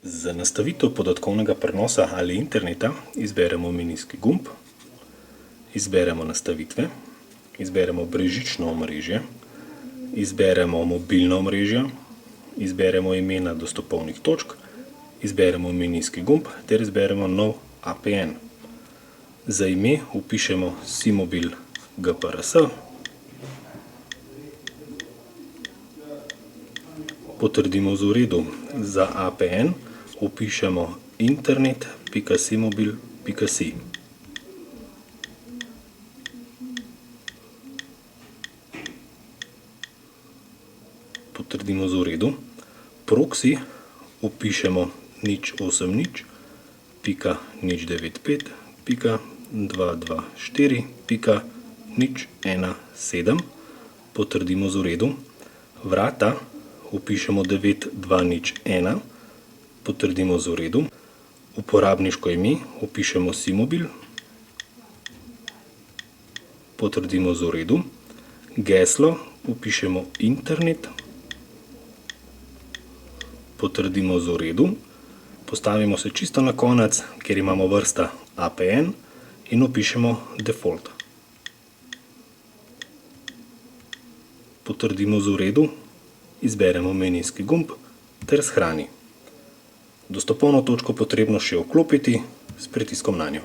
Za nastavitev podatkovnega prenosa ali interneta izberemo menijski gumb, izberemo nastavitve, izberemo brezžično omrežje, izberemo mobilna omrežja, izberemo imena dostopovnih točk, izberemo menijski gumb ter izberemo nov APN. Za ime vpišemo SIMOBIL GPRS, potrdimo z v redu. Za APN vpišemo internet.simobil.si. Potrdimo z v redu. Proxy vpišemo 080.95.224.017. Potrdimo z v redu. Vrata vpišemo 9201. Potrdimo z v redu. Uporabniško ime vpišemo SIMOBIL. Potrdimo z v redu. Geslo vpišemo internet. Potrdimo z v redu. Postavimo se čisto na konec, kjer imamo vrsta APN in vpišemo default. Potrdimo z v redu. Izberemo menijski gumb ter shrani. Dostopovno točko potrebno še vklopiti s pritiskom nanjo.